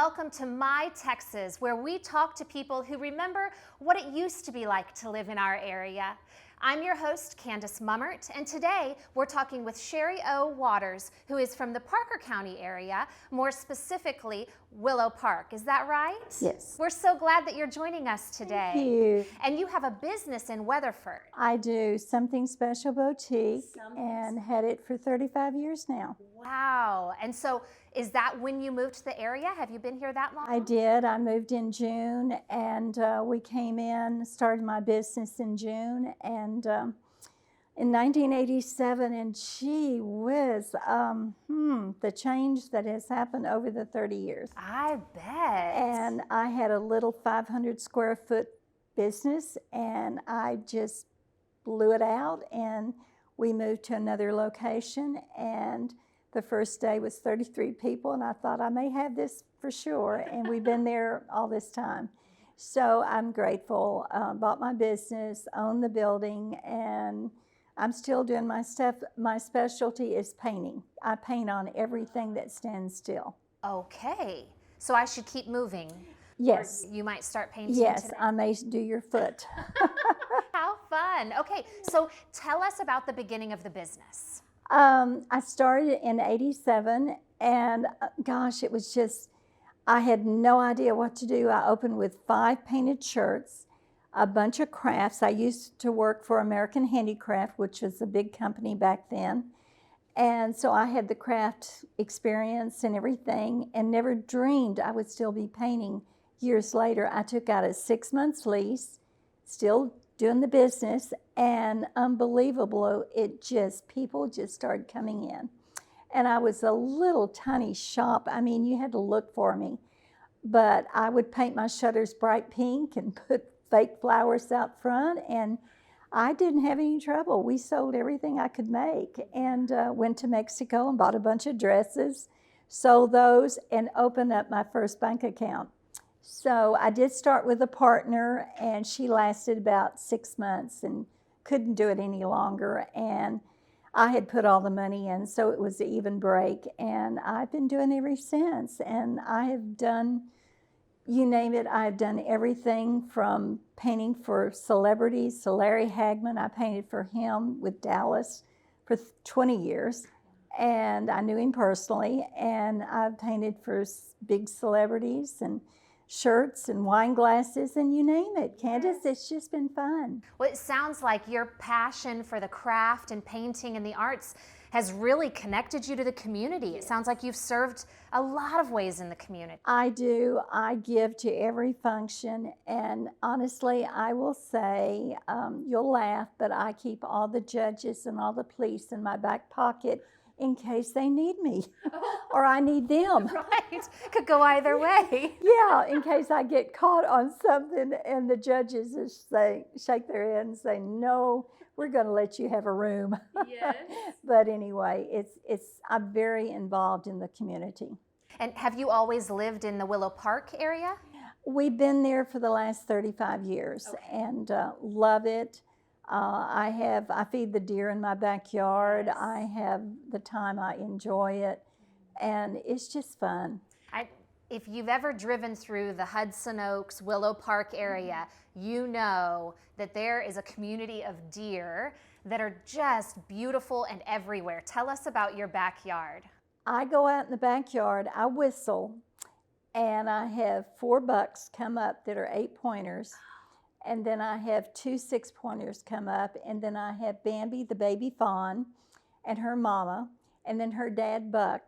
welcome to My Texas, where we talk to people who remember what it used to be like to live in our area. I'm your host, Candace Mummert, and today we're talking with Sherry O. Waters, who is from the Parker County area, more specifically Willow Park. Is that right? Yes. We're so glad that you're joining us today. Thank you. And you have a business in Weatherford. I do Something Special Boutique and had it for 35 years now. Wow. And so is that when you moved to the area? Have you been here that long? I did. I moved in June, and we came in, started my business in June, and in 1987, and gee whiz, the change that has happened over the 30 years. I bet. And I had a little 500 square foot business, and I just blew it out, and we moved to another location, and the first day was 33 people, and I thought I may have this for sure, and we've been there all this time. So I'm grateful. Bought my business, owned the building, and I'm still doing my stuff. My specialty is painting. I paint on everything that stands still. Okay. So I should keep moving? Yes. Or you might start painting Yes, today. I may do your foot. How fun. Okay, so tell us about the beginning of the business. I started in 87, and gosh, it was just, I had no idea what to do. I opened with 5 painted shirts, a bunch of crafts. I used to work for American Handicraft, which was a big company back then. And so I had the craft experience and everything, and never dreamed I would still be painting years later. I took out a 6 months lease, still doing the business, and unbelievable, people just started coming in. And I was a little tiny shop. I mean, you had to look for me. But I would paint my shutters bright pink and put fake flowers out front, and I didn't have any trouble. We sold everything I could make, and went to Mexico and bought a bunch of dresses, sold those, and opened up my first bank account. So I did start with a partner, and she lasted about 6 months and couldn't do it any longer. And I had put all the money in, so it was an even break. And I've been doing it ever since. And I have done, you name it, I've done everything from painting for celebrities. So Larry Hagman, I painted for him with Dallas for 20 years. And I knew him personally. And I've painted for big celebrities and shirts and wine glasses, and you name it. Candace, it's just been fun. Well, it sounds like your passion for the craft and painting and the arts has really connected you to the community. It sounds like you've served a lot of ways in the community. I do. I give to every function, and honestly, I will say, you'll laugh, but I keep all the judges and all the police in my back pocket in case they need me or I need them. Right. Could go either way. Yeah, in case I get caught on something and the judges just shake their head and say, no, we're going to let you have a room. Yes. But anyway, I'm very involved in the community. And have you always lived in the Willow Park area? We've been there for the last 35 years, and love it. I feed the deer in my backyard. Yes. I have the time. I enjoy it, and it's just fun. If you've ever driven through the Hudson Oaks, Willow Park area, you know that there is a community of deer that are just beautiful and everywhere. Tell us about your backyard. I go out in the backyard, I whistle, and I have 4 bucks come up that are 8-pointers. And then I have 2 6-pointers come up, and then I have Bambi, the baby fawn, and her mama, and then her dad, Buck,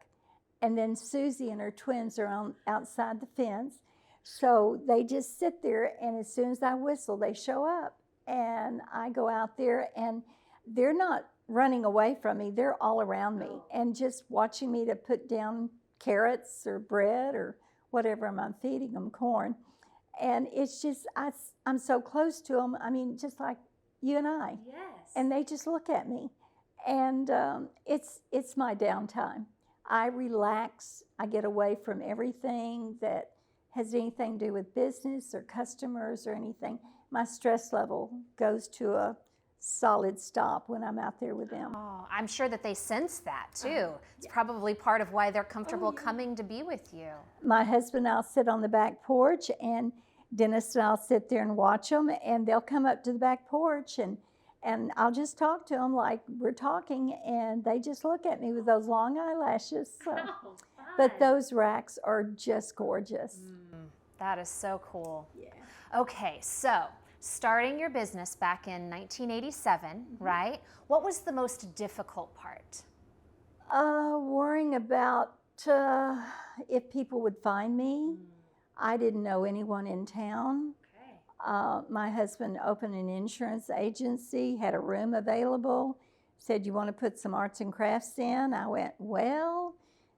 and then Susie and her twins are outside the fence. So they just sit there, and as soon as I whistle, they show up. And I go out there, and they're not running away from me. They're all around me and just watching me to put down carrots or bread or whatever I'm feeding them, corn. And it's just, I'm so close to them. I mean, just like you and I. Yes. And they just look at me. And it's my downtime. I relax. I get away from everything that has anything to do with business or customers or anything. My stress level goes to a solid stop when I'm out there with them. Oh, I'm sure that they sense that too. It's probably part of why they're comfortable coming to be with you. My husband and I'll sit on the back porch, and Dennis and I'll sit there and watch them, and they'll come up to the back porch, and I'll just talk to them like we're talking, and they just look at me with those long eyelashes. So. But those racks are just gorgeous. That is so cool. Yeah. Okay, so starting your business back in 1987, right? What was the most difficult part? Worrying about if people would find me. I didn't know anyone in town. My husband opened an insurance agency, had a room available, said, "You want to put some arts and crafts in?" I went, well,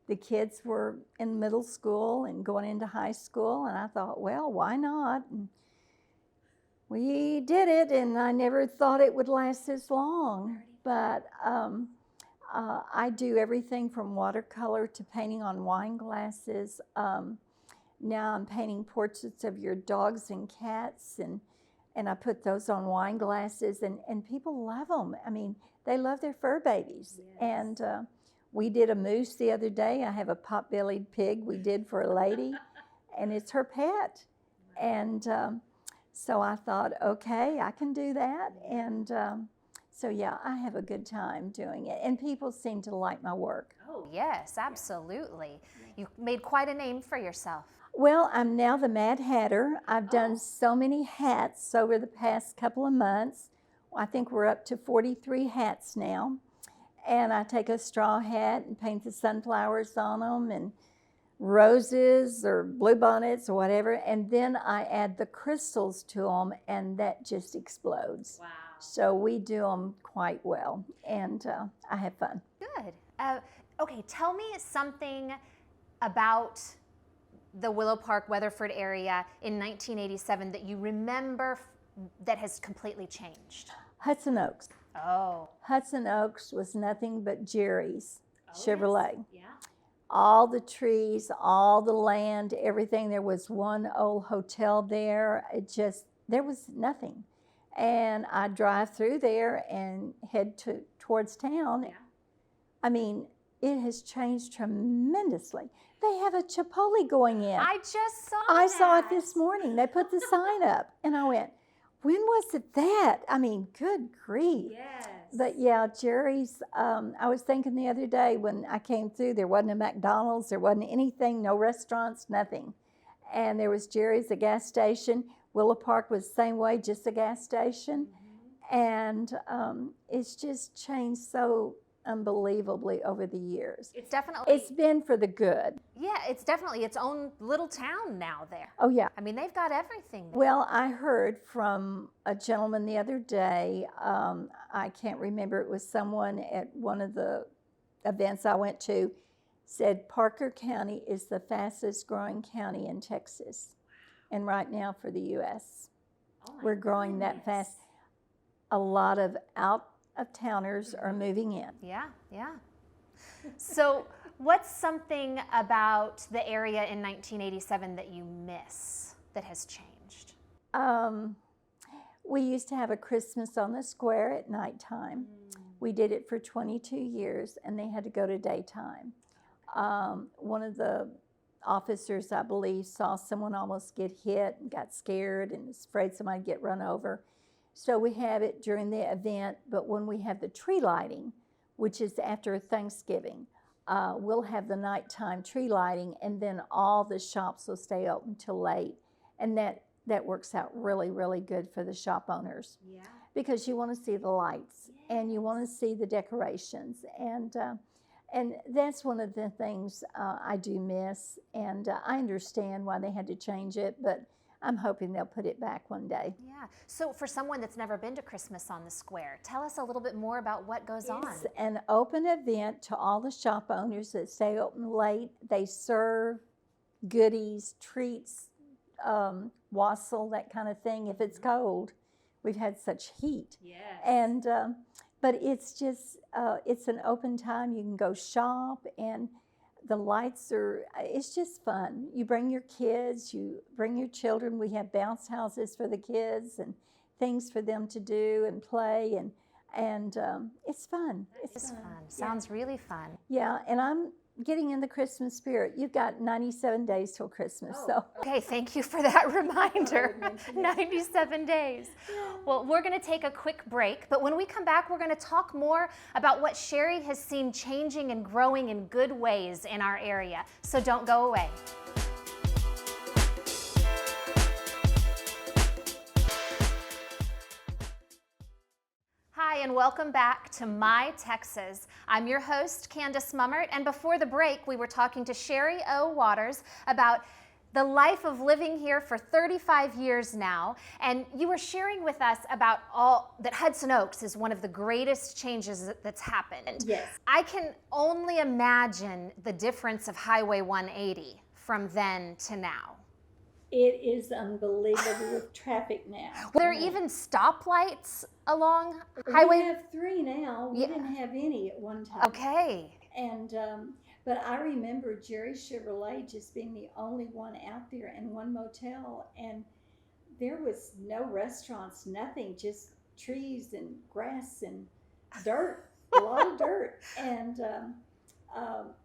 the kids were in middle school and going into high school, and I thought, well, why not? And we did it, and I never thought it would last this long. But I do everything from watercolor to painting on wine glasses. Now I'm painting portraits of your dogs and cats, and I put those on wine glasses, and people love them. I mean, they love their fur babies. Yes. And we did a moose the other day. I have a pot-bellied pig we did for a lady, and it's her pet. And so I thought, okay, I can do that. And so, yeah, I have a good time doing it. And people seem to like my work. Oh, yes, absolutely. You made quite a name for yourself. Well, I'm now the Mad Hatter. I've done so many hats over the past couple of months. I think we're up to 43 hats now. And I take a straw hat and paint the sunflowers on them and roses or bluebonnets or whatever. And then I add the crystals to them, and that just explodes. Wow. So we do them quite well, and I have fun. Good. Okay, tell me something about the Willow Park, Weatherford area in 1987 that you remember that has completely changed. Hudson Oaks. Oh. Hudson Oaks was nothing but Jerry's Chevrolet. Yes. Yeah. All the trees, all the land, everything. There was one old hotel there. There was nothing. And I drive through there and head towards town. Yeah. I mean, it has changed tremendously. They have a Chipotle going in. I just saw I that. saw it this morning. They put the sign up, and I went, when was it that? I mean, good grief. Yes. But yeah, Jerry's, I was thinking the other day when I came through, there wasn't a McDonald's, there wasn't anything, no restaurants, nothing. And there was Jerry's, a gas station. Willow Park was the same way, just a gas station. Mm-hmm. And it's just changed so unbelievably over the years. It's been for the good. Yeah, it's definitely its own little town now there. Oh yeah. I mean, they've got everything. Well, I heard from a gentleman the other day, I can't remember, it was someone at one of the events I went to, said Parker County is the fastest growing county in Texas. And right now for the U.S. We're growing that fast. A lot of out-of-towners are moving in. Yeah, yeah. So what's something about the area in 1987 that you miss that has changed? We used to have a Christmas on the square at nighttime. We did it for 22 years, and they had to go to daytime. One of the officers, I believe, saw someone almost get hit and got scared and was afraid somebody would get run over. So we have it during the event, but when we have the tree lighting, which is after Thanksgiving, we'll have the nighttime tree lighting, and then all the shops will stay open till late. And that works out really, really good for the shop owners. Yeah. Because you want to see the lights, yes, and you want to see the decorations. And that's one of the things I do miss, and I understand why they had to change it, but I'm hoping they'll put it back one day. Yeah. So for someone that's never been to Christmas on the Square, tell us a little bit more about what goes on. It's an open event to all the shop owners that stay open late. They serve goodies, treats, wassail, that kind of thing, if it's cold. We've had such heat. Yes. And but it's just, it's an open time. You can go shop, and the lights it's just fun. You bring your kids, you bring your children. We have bounce houses for the kids and things for them to do and play, and it's fun. It's fun. Yeah. Sounds really fun. Yeah, and I'm getting in the Christmas spirit. You've got 97 days till Christmas, so. Okay, thank you for that reminder. 97 days. Well, we're going to take a quick break, but when we come back, we're going to talk more about what Sherry has seen changing and growing in good ways in our area. So don't go away. Hi, and welcome back to My Texas. I'm your host, Candace Mummert, and before the break, we were talking to Sherry O. Waters about the life of living here for 35 years now, and you were sharing with us about that Hudson Oaks is one of the greatest changes that's happened. Yes. I can only imagine the difference of Highway 180 from then to now. It is unbelievable with traffic now. Were there even stoplights along Highway? We have 3 now. We didn't have any at one time. Okay. And but I remember Jerry Chevrolet just being the only one out there and one motel, and there was no restaurants, nothing, just trees and grass and dirt, a lot of dirt. And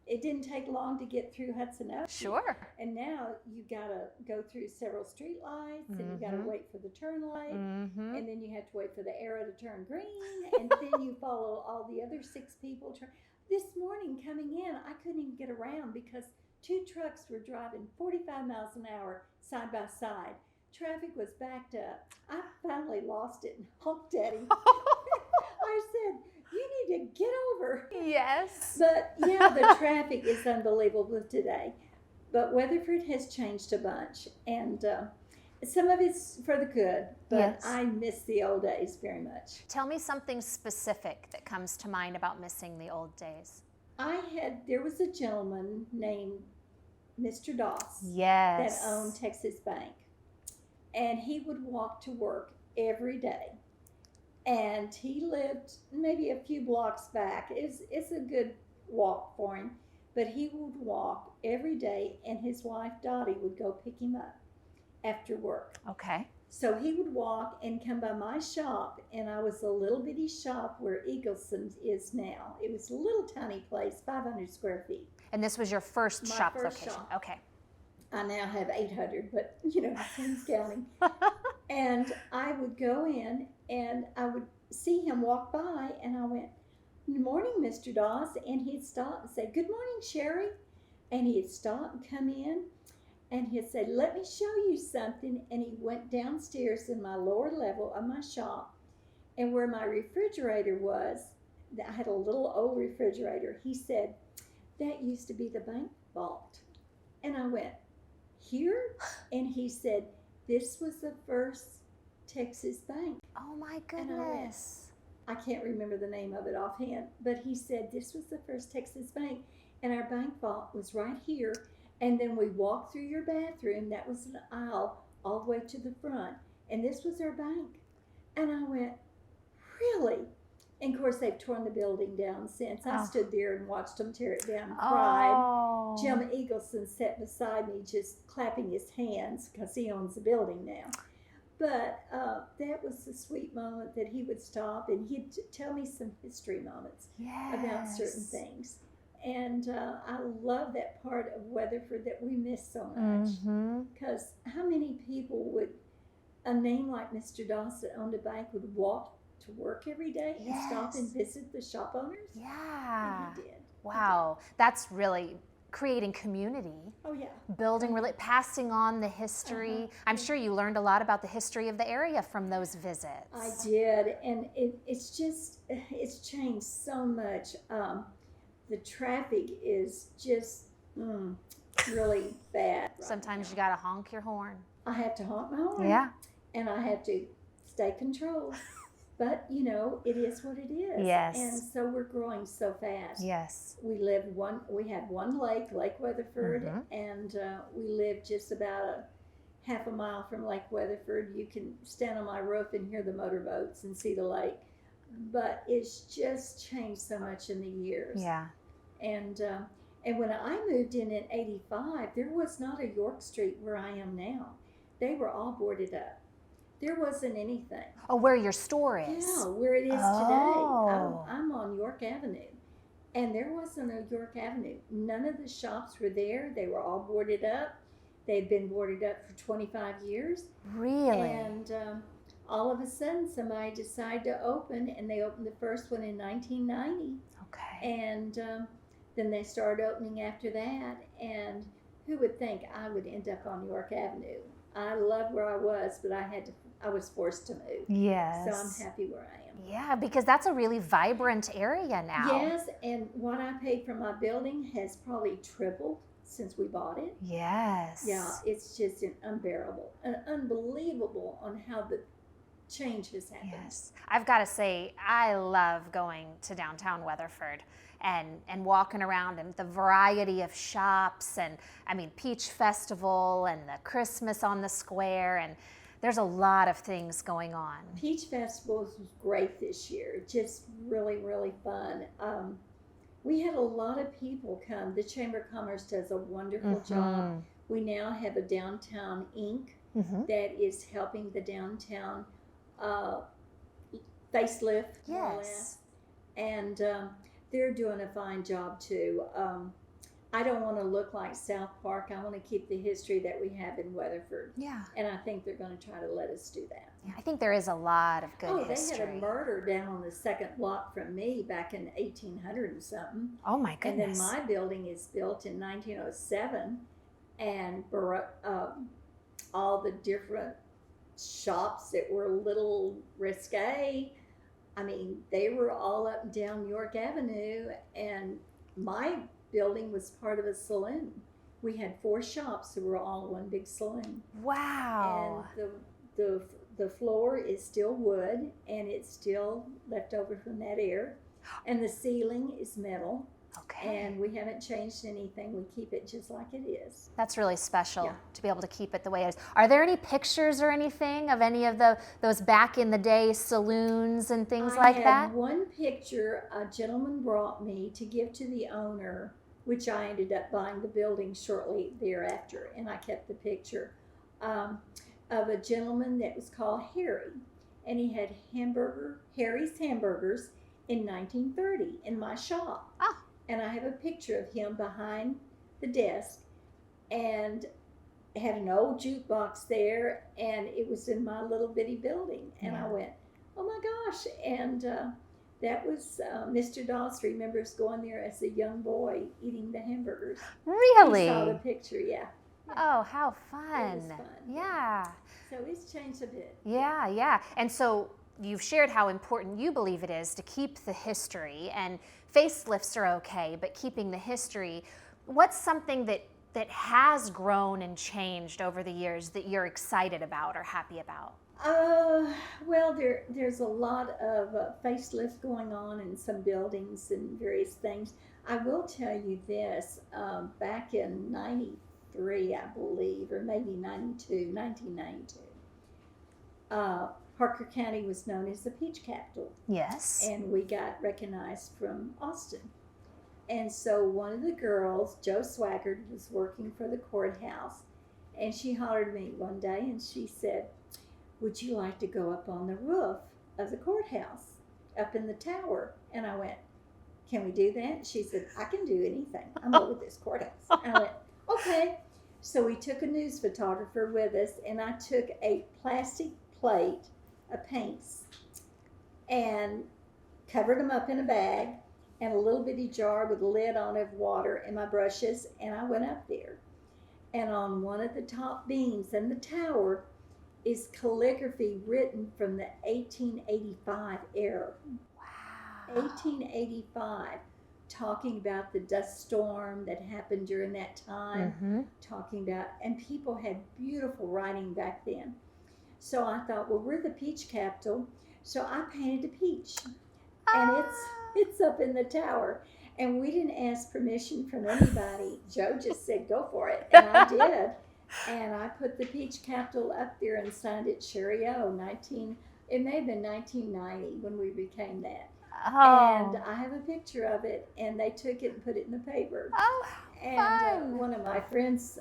it didn't take long to get through Hudson Oaks. Sure. And now you gotta go through several street lights, and you gotta wait for the turn light, and then you have to wait for the arrow to turn green, and then you follow all the other 6 people. This morning coming in, I couldn't even get around because 2 trucks were driving 45 miles an hour side by side. Traffic was backed up. I finally lost it and honked at him. I said, "You need to get over." Yes. But yeah, the traffic is unbelievable today. But Weatherford has changed a bunch, and some of it's for the good, but Yes. I miss the old days very much. Tell me something specific that comes to mind about missing the old days. There was a gentleman named Mr. Doss Yes. that owned Texas Bank, and he would walk to work every day. And he lived maybe a few blocks back. It's a good walk for him, but he would walk every day, and his wife Dottie would go pick him up after work. Okay. So he would walk and come by my shop, and I was a little bitty shop where Eagleson's is now. It was a little tiny place, 500 square feet. And this was your first My shop first location. shop. Okay. I now have 800, but who's counting? And I would go in, and I would see him walk by, and I went, "Good morning, Mr. Doss," and he'd stop and say, "Good morning, Sherry," and he'd stop and come in, and he'd say, "Let me show you something," and he went downstairs in my lower level of my shop, and where my refrigerator was, I had a little old refrigerator. He said, "That used to be the bank vault," and I went, "Here?" And he said, "This was the first Texas bank." Oh my And I went, goodness. I can't remember the name of it offhand, but he said this was the first Texas bank, and our bank vault was right here. And then we walked through your bathroom. That was an aisle all the way to the front, and this was our bank. And I went, "Really?" And of course, they've torn the building down since. I stood there and watched them tear it down and cried. Oh. Jim Eagleson sat beside me just clapping his hands because he owns the building now. But that was a sweet moment that he would stop and he'd tell me some history moments about certain things. And I love that part of Weatherford that we miss so much. Because how many people would, a name like Mr. Doss that owned a bank would walk to work every day and stop and visit the shop owners? Yeah. And he did. Wow. That's really creating community. Oh, yeah. Building, passing on the history. I'm sure you learned a lot about the history of the area from those visits. I did, and it's changed so much. The traffic is just really bad. Sometimes you gotta honk your horn. I have to honk my horn. Yeah. And I have to stay controlled. But, it is what it is. Yes. And so we're growing so fast. Yes. We had one lake, Lake Weatherford, and we live just about a half a mile from Lake Weatherford. You can stand on my roof and hear the motorboats and see the lake. But it's just changed so much in the years. Yeah. And when I moved in 85, there was not a York Street where I am now. They were all boarded up. There wasn't anything. Oh, where your store is? Yeah, where it is Oh. today. I'm on York Avenue. And there wasn't a York Avenue. None of the shops were there. They were all boarded up. They'd been boarded up for 25 years. Really? And all of a sudden, somebody decided to open, and they opened the first one in 1990. Okay. And then they started opening after that. And who would think I would end up on York Avenue? I loved where I was, but I was forced to move. Yes. So I'm happy where I am. Yeah, because that's a really vibrant area now. Yes, and what I paid for my building has probably tripled since we bought it. Yes. Yeah, it's just unbelievable on how the change has happened. Yes. I've got to say, I love going to downtown Weatherford and walking around and the variety of shops and, I mean, Peach Festival and the Christmas on the Square, and there's a lot of things going on. Peach Festival was great this year. Just really, really fun. We had a lot of people come. The Chamber of Commerce does a wonderful job. We now have a Downtown Inc. That is helping the downtown facelift, more or less. And they're doing a fine job too. I don't want to look like South Park. I want to keep the history that we have in Weatherford. Yeah. And I think they're going to try to let us do that. Yeah, I think there is a lot of good history. They had a murder down on the second block from me back in 1800 and something. Oh my goodness. And then my building is built in 1907, and all the different shops that were a little risque, I mean, they were all up and down York Avenue, and my building was part of a saloon. We had 4 shops that were all one big saloon. Wow. And the floor is still wood, and it's still left over from that era. And the ceiling is metal. Okay. And we haven't changed anything. We keep it just like it is. That's really special, Yeah. to be able to keep it the way it is. Are there any pictures or anything of any of those back in the day saloons and things like that? I had one picture a gentleman brought me to give to the owner, which I ended up buying the building shortly thereafter, and I kept the picture of a gentleman that was called Harry, and he had Harry's Hamburgers in 1930 in my shop. Oh. And I have a picture of him behind the desk, and had an old jukebox there, and it was in my little bitty building. And I went, oh my gosh. And that was Mr. Doss remembers going there as a young boy eating the hamburgers. Really? He saw the picture, yeah. Oh, how fun. It was fun. Yeah. So it's changed a bit. Yeah, yeah. And so you've shared how important you believe it is to keep the history, and facelifts are okay, but keeping the history. What's something that has grown and changed over the years that you're excited about or happy about? Well, there's a lot of facelift going on in some buildings and various things. I will tell you this, back in 93, I believe, or maybe 1992, Parker County was known as the Peach Capital. Yes. And we got recognized from Austin. And so one of the girls, Jo Swaggart, was working for the courthouse, and she hollered at me one day and she said, would you like to go up on the roof of the courthouse, up in the tower? And I went, can we do that? She said, I can do anything. I'm over this courthouse. And I went, okay. So we took a news photographer with us, and I took a plastic plate of paints and covered them up in a bag and a little bitty jar with a lid on it of water and my brushes, and I went up there. And on one of the top beams in the tower is calligraphy written from the 1885 era. Wow. 1885, talking about the dust storm that happened during that time, talking about, and people had beautiful writing back then. So I thought, well, we're the Peach Capital, so I painted a peach, and it's up in the tower. And we didn't ask permission from anybody. Jo just said, go for it, and I did. And I put the Peach Capital up there and signed it Sherry O. It may have been 1990 when we became that. Oh. And I have a picture of it, and they took it and put it in the paper. Oh, and one of my friends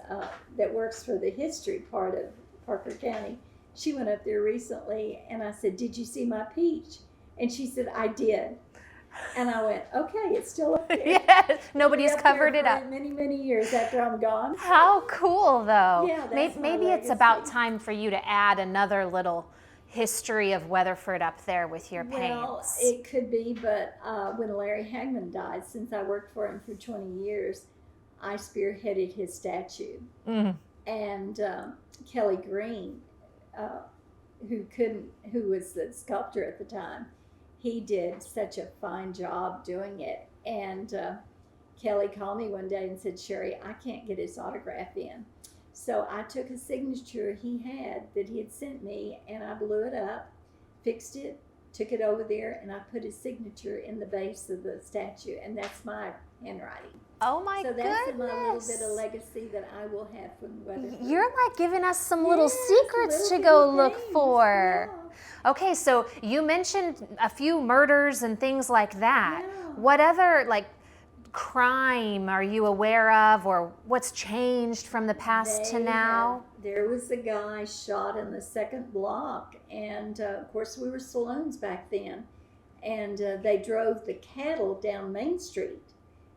that works for the history part of Parker County, She went up there recently, and I said, "Did you see my peach?" And she said, "I did." And I went, "Okay, it's still up there." Yes, nobody's Up covered there it up. for many, many years after I'm gone. How cool, though. Yeah, that's my Maybe it's about legacy. time for you to add another little history of Weatherford up there with your Well, paints. it could be, but when Larry Hagman died, since I worked for him for 20 years, I spearheaded his statue. Mm. And Kelly Green, who was the sculptor at the time, he did such a fine job doing it. And Kelly called me one day and said, "Sherry, I can't get his autograph in." So I took a signature he had sent me, and I blew it up, fixed it, took it over there, and I put his signature in the base of the statue, and that's my handwriting. Oh my So goodness. that's my little bit of legacy that I will have from Weatherford. You're like giving us some little Yes, secrets to little go bitty look things, for. yeah. Okay, so you mentioned a few murders and things like that. Yeah. What other crime are you aware of, or what's changed from the past to now? There was a guy shot in the second block, and of course we were saloons back then, and they drove the cattle down Main Street,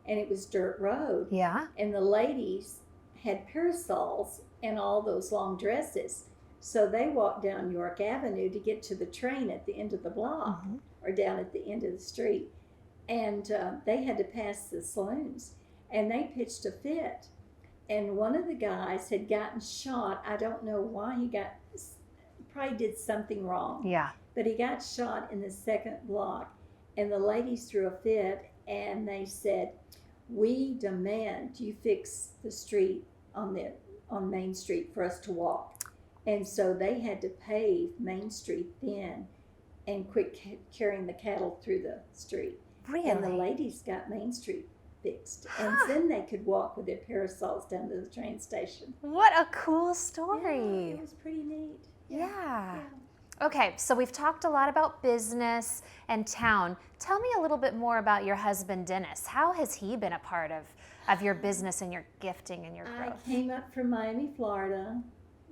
and it was dirt road. Yeah. And the ladies had parasols and all those long dresses, so they walked down York Avenue to get to the train at the end of the block, or down at the end of the street. And they had to pass the saloons, and they pitched a fit. And one of the guys had gotten shot. I don't know why probably did something wrong. Yeah. But he got shot in the second block, and the ladies threw a fit, and they said, "We demand you fix the street on Main Street for us to walk." And so they had to pave Main Street then and quit carrying the cattle through the street. Really? And the ladies got Main Street fixed. And then they could walk with their parasols down to the train station. What a cool Yeah, story. it was pretty neat. Yeah. Okay, so we've talked a lot about business and town. Tell me a little bit more about your husband, Dennis. How has he been a part of your business and your gifting and your growth? I came up from Miami, Florida,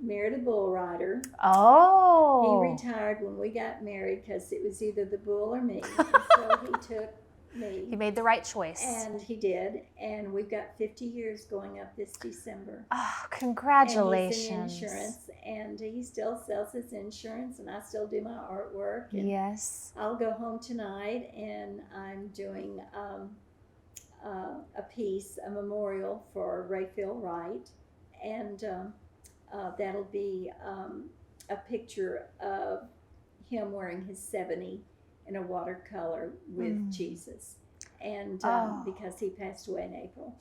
married a bull rider. Oh. He retired when we got married because it was either the bull or me. And so he took me. He made the right choice. And he did. And we've got 50 years going up this December. Oh, congratulations. And he's in insurance, and he still sells his insurance, and I still do my artwork. And Yes. I'll go home tonight, and I'm doing a piece, a memorial for Rayfield Wright, and that'll be a picture of him wearing his 70 in a watercolor with Jesus, and because he passed away in April.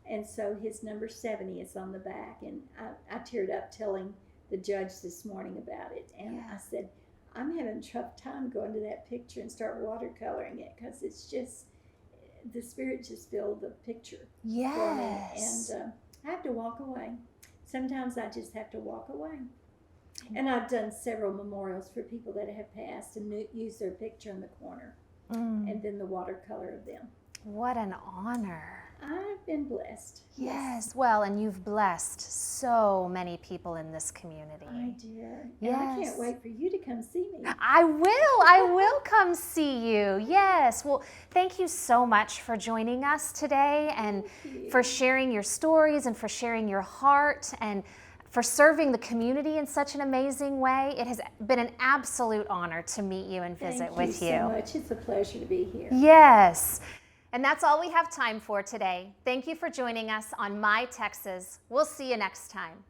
And so his number 70 is on the back, and I teared up telling the judge this morning about it, and I said, "I'm having a tough time going to that picture and start watercoloring it, because it's just, the Spirit just filled the picture for me, Yes. and I have to walk away. Sometimes I just have to walk away." And I've done several memorials for people that have passed and used their picture in the corner, and then the watercolor of them. What an honor. I've been blessed. Yes. Well, and you've blessed so many people in this community. I did. Yes. And I can't wait for you to come see me. I will come see you. Yes. Well, thank you so much for joining us today, and for sharing your stories, and for sharing your heart, and for serving the community in such an amazing way. It has been an absolute honor to meet you and visit with you. Thank you so much. It's a pleasure to be here. Yes. And that's all we have time for today. Thank you for joining us on My Texas. We'll see you next time.